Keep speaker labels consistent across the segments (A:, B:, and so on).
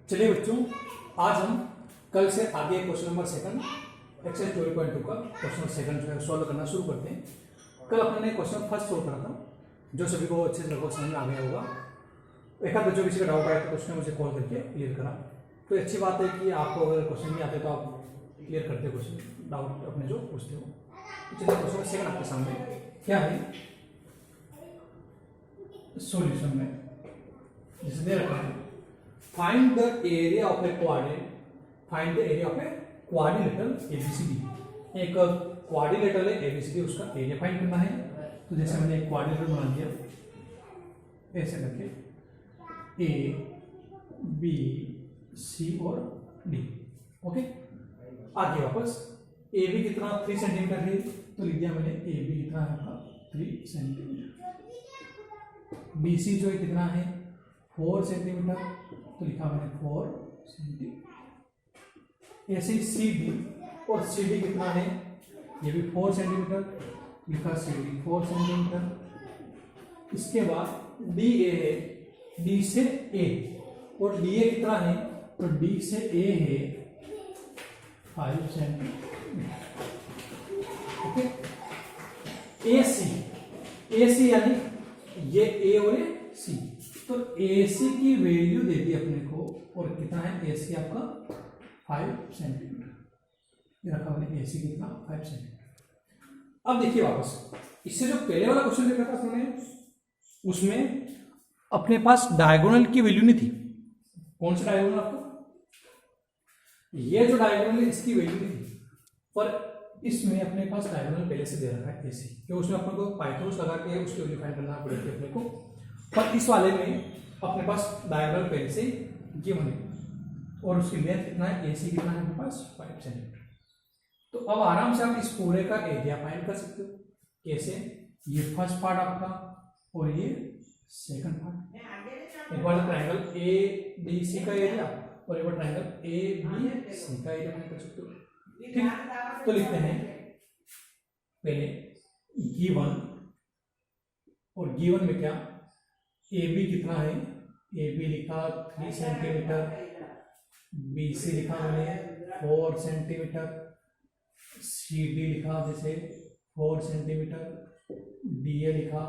A: चलिए बच्चों, आज हम कल से आगे क्वेश्चन नंबर सेकंड एक्सरसाइज 12.2 का क्वेश्चन नंबर सेकंड जो है सॉल्व करना शुरू करते हैं। कल अपने क्वेश्चन फर्स्ट सॉल्व करा था, जो सभी को अच्छे से लगभग समझ में आ गया होगा। एक आध बच्चों किसी का डाउट आया तो उसने मुझे कॉल करके क्लियर करा। तो अच्छी बात है कि आपको अगर क्वेश्चन नहीं आते तो आप क्लियर करते हो क्वेश्चन, डाउट अपने जो पूछते हो। तो चलिए क्वेश्चन सेकंड आपके सामने क्या है, सॉल्यूशन में जैसे दे रखा है, find the area of a quadrant, find the area of a quadrilateral ABCD. एक क्वाड्रिलेटरल है एबीसीडी, उसका एरिया फाइंड करना है। तो जैसे मैंने एक क्वाड्रिलेटरल बना दिया ऐसे करके, ए बी सी और डी। ओके, आगे वापस ए बी कितना 3 सेंटीमीटर है, तो लिख दिया मैंने ए बी कितना है आपका 3 सेंटीमीटर। बी सी जो है कितना है 4 सेंटीमीटर, तो लिखा मैंने 4 सेंटीमीटर। ऐसे ही सी डी, और सी डी कितना है, ये भी 4 सेंटीमीटर, लिखा सी डी 4 सेंटीमीटर। इसके बाद डी ए है, डी से ए, और डी ए कितना है, तो डी से ए है 5 सेंटीमीटर। ओके, ए सी यानी ये ए और ये सी, तो ए सी की वैल्यू दे दी अपने को, और कितना है ए सी आपका 5 सेंटीमीटर। ये रखा हमने ए सी कितना 5 सेंटीमीटर। अब देखिए वापस, इससे जो पहले वाला क्वेश्चन देखा था हमने, उसमें अपने पास डायगोनल की वैल्यू नहीं थी। कौन सा डायगोनल आपको, ये जो डायगोनल है इसकी वैल्यू नहीं थी, पर इसमें अपने पास डायगोनल पहले से दे रखा है एसी, क्योंकि उसमें अपने को पाइथागोरस लगा के उसकी वैल्यू फाइंड करना पड़ेगी अपने को। पर इस वाले में अपने पास डायगोनल पहले से गिवन है, और उसकी लेंथ कितना है, एसी कितना है अपने पास 5 सेंटीमीटर। तो अब आराम से आप इस पूरे का एरिया फाइंड कर सकते हो। कैसे, ये फर्स्ट पार्ट आपका और ये सेकंड पार्ट। एक बार ट्रायंगल ए बी सी का एरिया और एक बार ट्रायंगल ए बी सी का एरिया फाइंड कर सकते हो। ठीक, तो लिखते हैं पहले गिवन, और गिवन में क्या, ए बी कितना है, ए बी लिखा 3 सेंटीमीटर, बी सी लिखा मैंने 4 सेंटीमीटर, सी डी लिखा जैसे 4 सेंटीमीटर, डी ए लिखा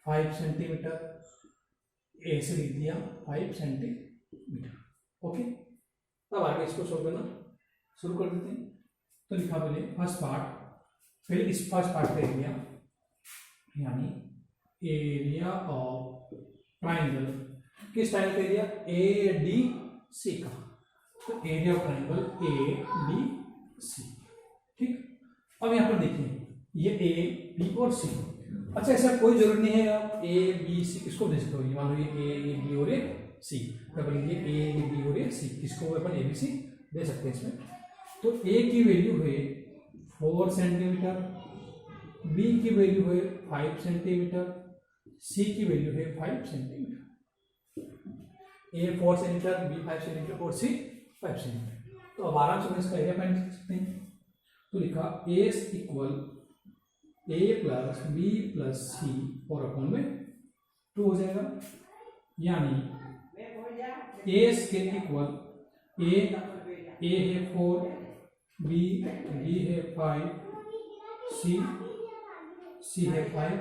A: 5 सेंटीमीटर, ए से लिख दिया 5 सेंटीमीटर। ओके, अब आगे इसको सोल्व करना शुरू कर देते हैं। तो लिखा पहले फर्स्ट पार्ट, फिर इस फर्स्ट पार्ट का एरिया, यानी एरिया ऑफ ट्राइंगल, किस ट्राइंगल का एरिया, ए डी सी का। तो area of triangle A D C. ठीक, अब यहां पर देखिए ये ए बी और सी। अच्छा, ऐसा कोई जरूरी नहीं है आप ए बी सी किसको दे सकते हो, मान लो ये ए बी और ए सी, तब ये ए बी और ए सी, किसको अपन ए बी सी दे सकते हैं इसमें। तो ए की वैल्यू है 4 सेंटीमीटर, बी की वैल्यू है 5 सेंटीमीटर, सी की वैल्यू है 5 सेंटीमीटर। ए 4 सेंटीमीटर, बी 5 सेंटीमीटर और सी 5 सेंटीमीटर। तो अब आराम से इसका एरिया फाइंड कर सकते हैं। तो लिखा ए इक्वल ए प्लस बी प्लस सी और अपॉन में 2 हो जाएगा, यानी ए के इक्वल ए है 4, बी है 5, सी है 5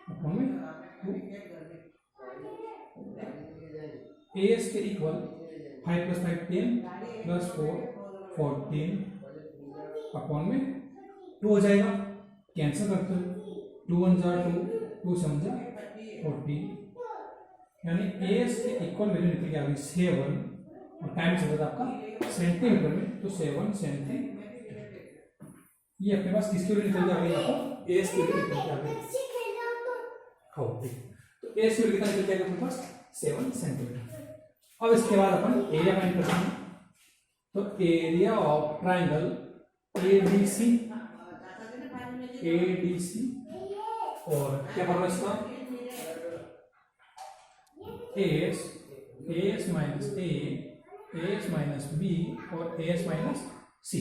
A: अपॉन में 2। ए के इक्वल 5 प्लस 5 10 प्लस 4 14 अपॉन में 2 हो जाएगा। कैंसिल करते हो, 2 1 जा 2, 2 7 जा 14, यानी ए के इक्वल वैल्यू निकल के आ गई 7, और टाइम चल रहा था आपका सेंटीमीटर में, तो 7 सेंटीमीटर। ये अपने पास किसकी वैल्यू निकल के आ गई, आपको ए की वैल्यू निकल के आ गई। तो ए की वैल्यू कितना निकल के आ गया अपने पास 7 सेंटीमीटर। अब इसके बाद अपन एरिया फाइंड करते हैं। तो area of triangle A D C, और क्या फॉर्मूला इसका, S minus A, S minus B और एस माइनस सी।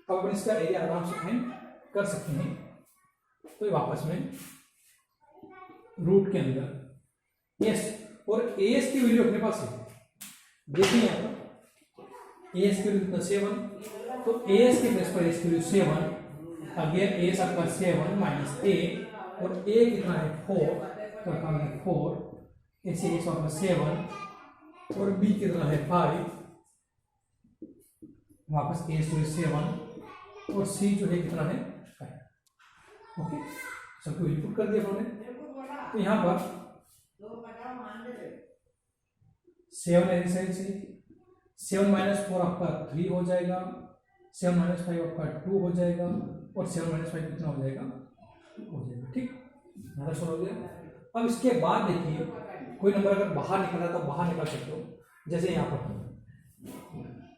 A: अब अपन इसका एरिया आराम से फाइंड कर सकते हैं। तो वापस में रूट के अंदर एस, और एस की वैल्यू अपने पास है, देखिए यहाँ पर ए स्क्वायर कितना 7, तो ए के प्लेस पर ए स्क्वायर 7, अगेन ए आपका 7 माइनस ए, और ए कितना है 4, तो रकम है 4, ऐसे ए आपका 7 और बी कितना है 5, वापस ए स्क्वायर 7 और सी जो है कितना है 5। ओके, सबको इनपुट कर दिया हमने। तो यहाँ पर 7 ऐसे से 7 माइनस 4 आपका 3 हो जाएगा, 7 माइनस 5 आपका 2 हो जाएगा, और 7 माइनस 5 कितना हो जाएगा 2 हो जाएगा। ठीक, हमारा सॉल्व हो गया। अब इसके बाद देखिए कोई नंबर अगर बाहर निकल रहा है तो बाहर निकाल सकते हो, जैसे यहाँ पर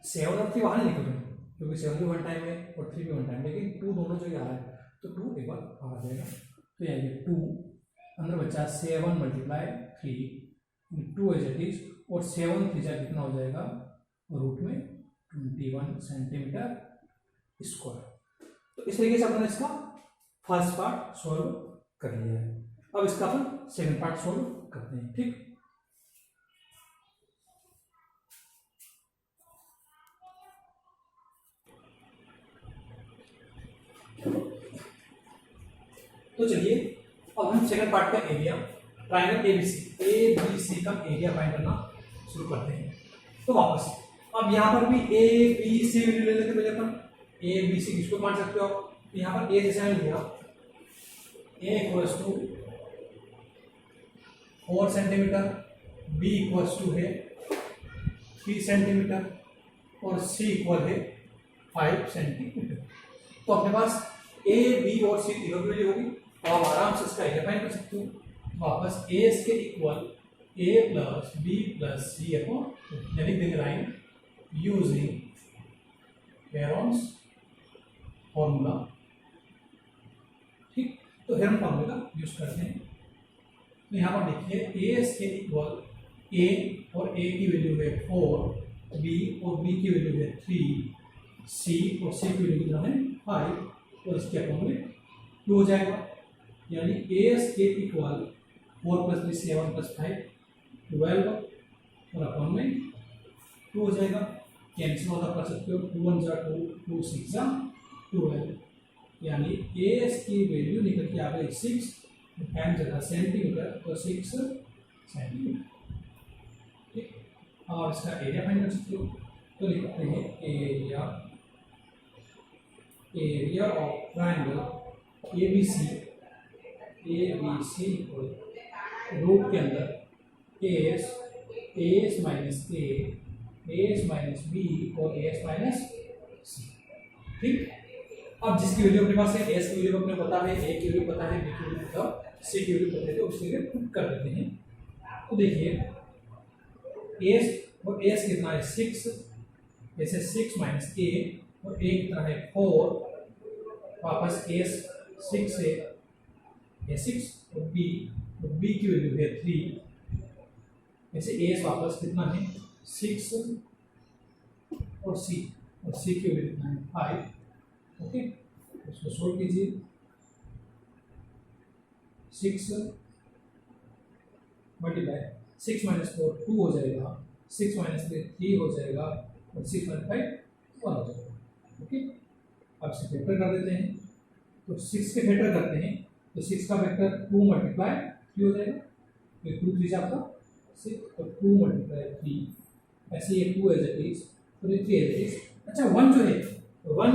A: 7 और 3 बाहर नहीं निकल रहे क्योंकि 7 भी 1 टाइम है और 3 भी 1 टाइम, लेकिन 2 दोनों जो आ रहा है तो 2 एक बार बाहर आ जाएगा। तो यहाँ 2 अंदर बचा 7 मल्टीप्लाई 3 2 एज इट इज, और 7 3 कितना हो जाएगा रूट में 21 सेंटीमीटर स्क्वायर। तो इस तरीके से अपने इसका फर्स्ट पार्ट सॉल्व कर लिया है। अब इसका अपन सेकंड पार्ट सॉल्व करते हैं। ठीक, तो चलिए अब हम सेकंड पार्ट का एरिया ट्रायंगल एबीसी का एरिया फाइंड करना शुरू करते हैं। तो वापस अब यहाँ पर भी ए बी सी वैल्यू ले लेते पहले अपन। ए बी सी किसको मान सकते हो आप, यहाँ पर ए जैसे हमने लिया A equals to 4 centimetre, B equals to है 3 सेंटीमीटर और सी इक्वल है 5 सेंटीमीटर। तो अपने पास ए बी और सी तीनों की वैल्यू होगी, तो आप आराम से इसका एरिया फाइंड कर सकते हो। वापस ए के इक्वल ए प्लस बी प्लस सी अपॉन, यानी देंगे लाइन यूजिंग हेरोन्स फॉर्मूला। ठीक, तो हेरोन फॉर्मूला यूज करते हैं। तो यहाँ पर देखिए ए के इक्वल ए और ए की वैल्यू है 4, बी और बी की वैल्यू है 3, सी और सी की वैल्यू कितना है 5, और इसके अपॉन में 2 हो जाएगा, यानी ए के इक्वल 4 प्लस 3 7 प्लस 5 12, और अपॉन में 2 हो जाएगा। कैंसिल होता कर सकते हो, 2 1 जा 2, 2 6 जा 12, यानी ए की वैल्यू निकल के आ गई 6, टाइम जगह सेंटीमीटर, तो 6 सेंटीमीटर। ठीक, अब इसका एरिया फाइंड कर सकते हो, तो लिखते हैं area of triangle ABC equal root के अंदर S minus A, S minus B और एस माइनस सी। ठीक, अब जिसकी वैल्यू अपने पास है, एस की वैल्यू अपने पता है, ए की वैल्यू पता है, बी की वैल्यू पता है, सी की वैल्यू पता है, तो उसके लिए पुट कर देते हैं। तो देखिए एस और एस कितना है 6, जैसे 6 माइनस ए, और ए कितना है 4, वापस एस 6 है ए 6, और बी की वैल्यू है 3, ऐसे एस वापस कितना है 6, और सी की वैल्यू कितना है 5। ओके, इसको सोल्व कीजिए। 6 मल्टीप्लाई 6 माइनस 4 2 हो जाएगा, 6 माइनस 3 हो जाएगा, और 6 माइनस 5 1 हो जाएगा। ओके, अब इसे फैक्टर कर देते हैं। तो 6 के फैक्टर करते हैं, तो 6 का फैक्टर 2 मल्टीप्लाई 3 हो जाएगा, तो 2 3 आपका 6, तो 2 मल्टीप्लाई 3, ऐसे ये 2 एज इट इज, तो ये 3 एज इट इज। अच्छा 1 जो है 1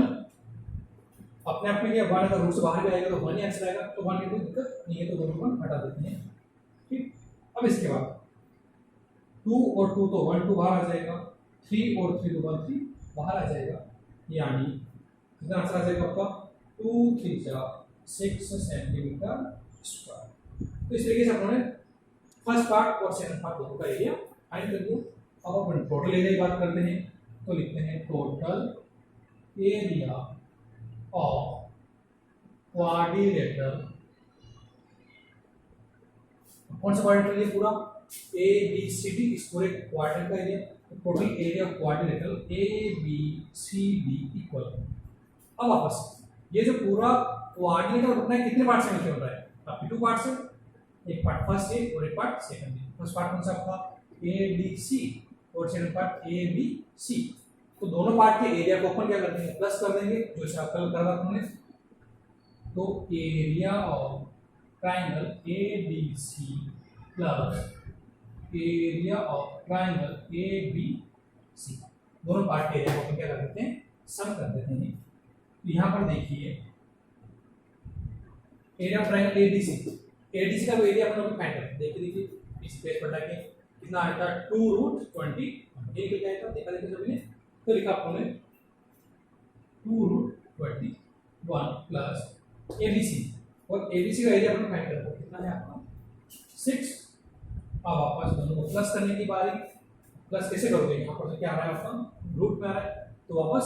A: अपने आप में क्या 1 अगर रूट से बाहर भी आएगा तो 1 ही आंसर आएगा, तो 1 की कोई दिक्कत नहीं है, तो दोनों 1 हटा देते हैं। ठीक, अब इसके बाद 2 और 2 तो 1 2 बाहर आ जाएगा, 3 और 3 तो 1 3 बाहर आ जाएगा, यानी कितना आंसर आ जाएगा आपका 2 3 6 सेंटीमीटर स्क्वायर। तो इस तरीके से अपने फर्स्ट पार्ट और सेकंड पार्ट दोनों का एरिया फाइंड कर दिया। अब अपन टोटल एरिया की बात करते हैं, तो लिखते हैं टोटल एरिया ऑफ क्वाड्रिलेटरल, कौन सा क्वाड्रिलेटरल है पूरा ए बी सी डी, इस पूरे क्वाड्रेंट का area, total area of quadrilateral A B C D equal. अब वापस ये जो पूरा क्वाड्रिलेटरल बनना है कितने पार्ट से मिलकर बन रहा है, काफी 2 पार्ट से, एक पार्ट फर्स्ट है और एक पार्ट सेकंड है। फर्स्ट पार्ट कौन सा आपका ए डी सी, और second part A B C. तो दोनों पार्ट के एरिया को अपन क्या कर देंगे, प्लस कर देंगे, जो इसे कल करवा हमने। तो area of triangle A B C plus area of triangle A B C, दोनों पार्ट के एरिया को अपन क्या कर देते हैं, सम कर देते हैं। तो यहाँ पर देखिए area of triangle ADC, ADC का एरिया अपन लोग फाइंड करते हैं। देखिए इस पेज पर जाके कितना आया था 2√20, ये क्या आया था देखा सभी ने। तो लिखा आपने 2√21 प्लस एबीसी, और एबीसी का एरिया अपन फाइंड करते हैं कितना है आपका 6। अब वापस दोनों को प्लस करने की बारी, प्लस कैसे करोगे, यहाँ पर क्या आ रहा है आपका रूट में आ रहा है, तो वापस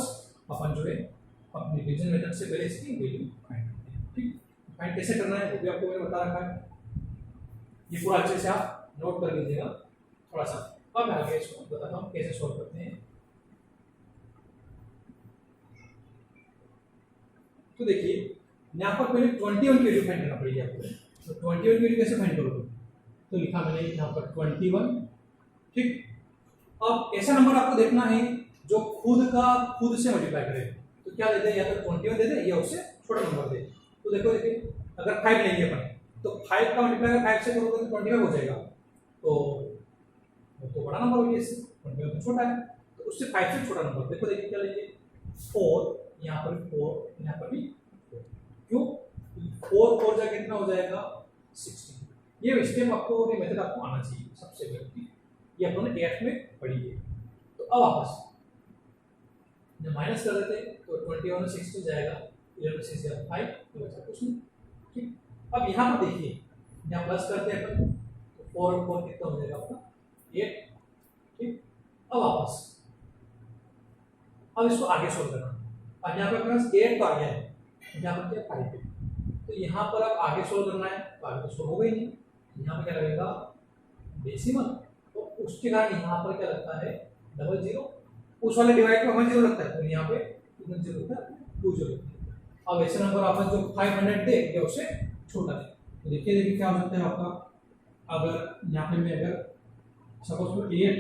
A: अपन जो है अपने डिवीजन मेथड से पहले इसकी वैल्यू फाइंड करते हैं। ठीक, फाइंड कैसे करना है वो भी आपको मैंने बता रखा है, ये पूरा अच्छे से आप नोट कर लीजिएगा थोड़ा सा। अब मैं आगे इसको बताता हूँ कैसे सॉल्व करते हैं। तो देखिए यहाँ पर पहले 21 की वैल्यू फाइंड करना पड़ेगी आपको। तो 21 की वैल्यू कैसे फाइंड करोगे, तो लिखा मैंने यहाँ पर 21। ठीक, अब ऐसा नंबर आपको देखना है जो खुद से मल्टीप्लाई करे। तो क्या देते हैं, या तो 21 दे दे या उससे छोटा नंबर दे। तो देखो देखिए अगर 5 लेंगे अपन, तो 5 का मल्टीप्लाई 5 से करोगे तो 25 हो जाएगा, तो बड़ा नंबर हो गया इससे, 21 तो छोटा है, तो उससे 5 से छोटा नंबर। देखो देखिए क्या लेंगे 4, यहाँ पर 4, यहाँ पर भी 4, क्यों 4 जा कितना हो जाएगा 16। ये स्टेप आपको, ये मेथड आपको आना चाहिए सबसे पहले, ये अपन ने 8 में पढ़ी है। तो अब वापस जब माइनस कर देते हैं तो 21 से 16 जाएगा, 11 से 5, तो ऐसा कुछ नहीं। ठीक, अब यहाँ पर देखिए यहाँ प्लस करते हैं अपन, तो 4 और 4 कितना हो जाएगा आपका 8। ठीक, अब वापस अब इसको आगे सोल्व करना। अब यहाँ पे अपने पास 8 तो आ गया है, यहाँ पर क्या 5 है, तो यहाँ पर अब आगे सोल्व करना है, तो आगे तो सोल्व हो गई नहीं। यहाँ पे क्या लगेगा डेसिमल, तो उसके कारण यहाँ पर क्या लगता है 00, उस वाले डिवाइड में हमें 0 लगता है, तो यहाँ पे कितना 0 लगता है 20। अब ऐसे नंबर आपस जो 500 दे या उससे छोटा दे, तो देखिए क्या हो सकता है आपका। अगर यहाँ पे मैं अगर सपोज 8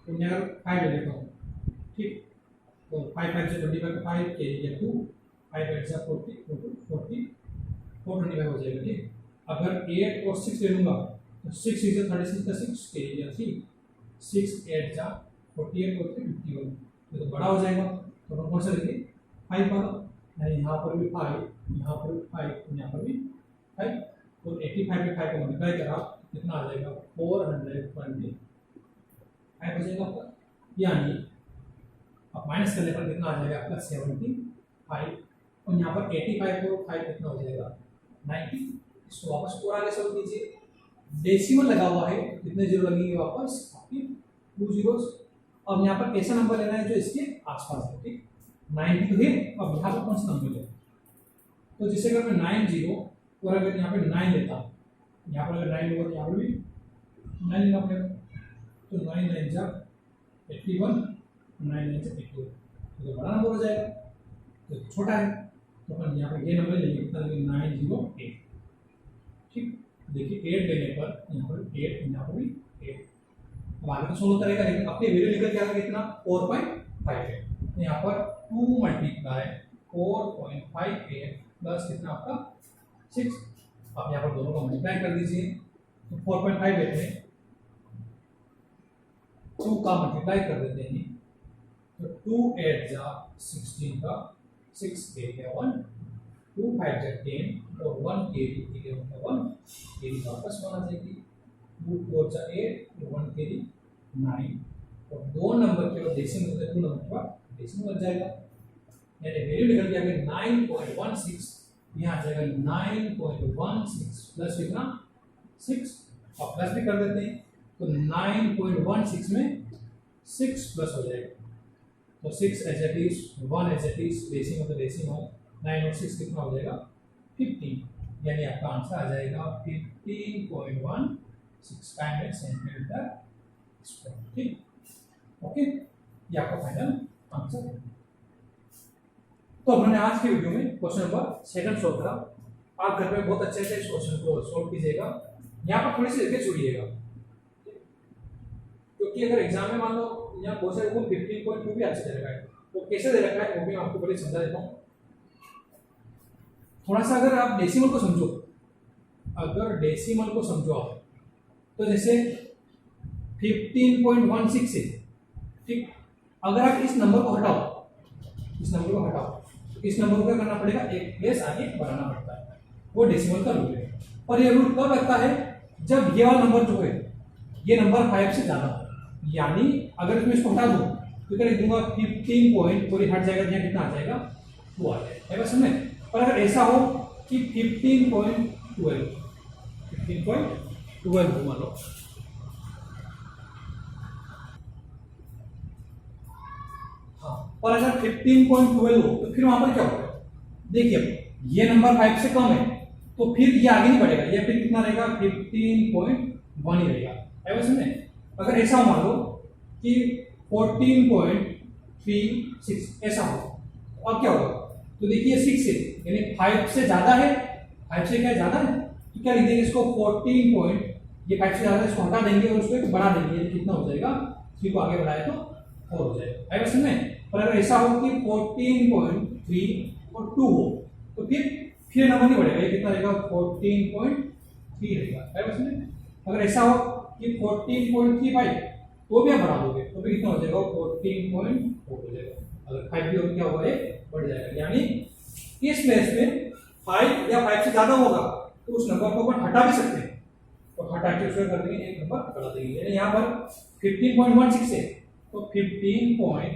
A: तो मैं अगर 5 ले लेता हूँ, ठीक, तो 5 से 25 5 के लिए 2, 5 से 40 425 हो जाएगा। ठीक, अगर 8 और 6 ले लूँगा तो 6 से 36 का 6 के लिए 3, 6 8 जा 48 और 51, तो बड़ा हो जाएगा। तो कौन सा लेंगे 5 वाला, यानी यहाँ पर भी 5, यहाँ पर भी 5, यहाँ पर भी 5, तो 85 में 5 को मल्टीप्लाई करा कितना आ जाएगा 425 हो जाएगा आपका, यानी अब माइनस करने पर कितना आ जाएगा आपका 75, और यहाँ पर 85 को 5 कितना हो जाएगा 90। इसको वापस पूरा आगे सोल्व कीजिए, डेसिमल लगा हुआ है, कितने जीरो लगेंगे वापस आपके 2 zeros। अब यहाँ पर ऐसा नंबर लेना है जो इसके आसपास है। ठीक, 90 तो है, अब यहाँ पर कौन सा नंबर है, तो जैसे अगर मैं 90 और अगर यहाँ पे 9 लेता हूँ, यहाँ पर अगर 9 लूँगा तो यहाँ पर भी 9 लेना पड़ेगा, तो 9 9 जा 81, 9 9 से 81, तो बड़ा नंबर हो जाएगा, तो छोटा है, तो अपन यहाँ पर ये नंबर लेंगे कितना लेंगे 908। ठीक, देखिए 8 लेने पर यहाँ पर 8, यहाँ पर भी 8। अब आगे तो सोल्व करेगा, लेकिन अपनी वैल्यू निकल के आएगा कितना 4.5 है, तो यहाँ पर 2 मल्टीप्लाई 4.58 प्लस कितना आपका 6। अब यहाँ पर दोनों को मल्टीप्लाई कर दीजिए, तो 4.58 में 2 का मल्टीप्लाई कर देते हैं, तो 2 8 जा 16 का 6 8 1, 2 5 जा 10 और 1 कैरी 1 कैरी वापस 1 आ जाएगी, 2 4 जा 8 और 1 कैरी 9, और 2 नंबर के बाद डेसिमल होता है, 2 नंबर के बाद डेसिमल लग जाएगा, यानी वैल्यू निकल के आगे 9.16, यहाँ आ जाएगा 9.16 प्लस कितना 6, और प्लस भी कर देते हैं, तो 9.16 में 6 प्लस हो जाएगा, तो 6 as it is, 1 as it is, decimal तो डेसिमल, 9 और 6 कितना हो जाएगा 15, यानी आपका आंसर आ जाएगा 15.16 काइनेट सेंटीमीटर स्क्वायर। ठीक, ओके, ये आपका फाइनल आंसर है। तो हमने आज की वीडियो में क्वेश्चन नंबर 2 सोल्व करा। आप घर में बहुत अच्छे से इस क्वेश्चन को सोल्व कीजिएगा, यहाँ पर थोड़ी सी जगह छोड़िएगा, क्योंकि अगर एग्जाम में मान लो यहाँ बहुत सारे को 15.2 भी आंसर दे रखा है। वो कैसे दे रखा है वो भी मैं आपको पहले समझा देता हूँ। थोड़ा सा अगर आप डेसिमल को समझो, अगर डेसिमल को समझो आप, तो जैसे 15.16 है, ठीक। अगर आप इस नंबर को हटाओ, इस नंबर को हटाओ, तो इस नंबर को क्या करना पड़ेगा, एक प्लेस आगे बढ़ाना पड़ता है। वो डेसिमल का रूल है। और ये रूल कब लगता है, जब ये वाला नंबर जो है ये नंबर 5 से ज्यादा हो। यानी अगर मैं इसको हटा दूं तो क्या लिख दूंगा 15 पॉइंट, पूरी हट जाएगा, यहाँ कितना आ जाएगा 2 आ जाएगा, है बस में। और अगर ऐसा हो कि 15.12 हो मान लो, हाँ, और अगर 15.12 हो तो फिर वहां पर क्या होगा, देखिए ये नंबर 5 से कम है तो फिर ये आगे नहीं बढ़ेगा, ये फिर कितना रहेगा 15.1 ही रहेगा, है बस में। अगर ऐसा मान लो कि 14.36 ऐसा हो, तो अब क्या होगा, तो देखिए 6 है यानी 5 से ज्यादा है, 5 से क्या ज्यादा है, तो क्या लिख देंगे इसको 14 पॉइंट, ये 5 से ज्यादा है, इसको हटा देंगे और उसको एक बढ़ा देंगे, कितना हो जाएगा, 3 को आगे बढ़ाए तो 4 हो जाएगा, है बस में। और अगर ऐसा हो कि 14.3 और 2 हो तो फिर नंबर नहीं बढ़ेगा, ये कितना रहेगा 14.3 रहेगा, है बस में। अगर ऐसा हो कि 14.35 तो भी आप बढ़ा दोगे तो भी कितना हो जाएगा 14.4 हो जाएगा। अगर 5 भी हो क्या होगा, ये बढ़ जाएगा। यानी इस प्लेस में 5 या 5 से ज्यादा होगा तो उस नंबर को अपन हटा भी सकते हैं, और हटा के उसमें कर देंगे एक नंबर बढ़ा देंगे। यानी यहाँ पर 15.16 है तो 15 पॉइंट,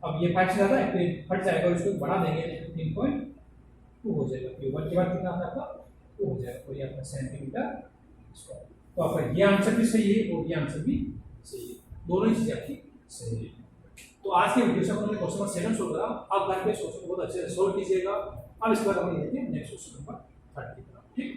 A: अब ये 5 से ज्यादा है तो हट जाएगा और इसको बढ़ा देंगे 15.2 हो जाएगा। 1 के बाद कितना आता है आपका 2 हो जाएगा, और ये आपका सेंटीमीटर स्क्वायर। तो आपका ये आंसर भी सही है और ये आंसर भी सही है, दोनों ही चीजें आपकी सही है। तो आज के वीडियो से अपन ने क्वेश्चन नंबर 7 सोल्व करा। आप घर पे क्वेश्चन को बहुत अच्छे से सोल्व कीजिएगा। अब इसके बाद हम देखते हैं नेक्स्ट क्वेश्चन नंबर 30 की तरफ, ठीक।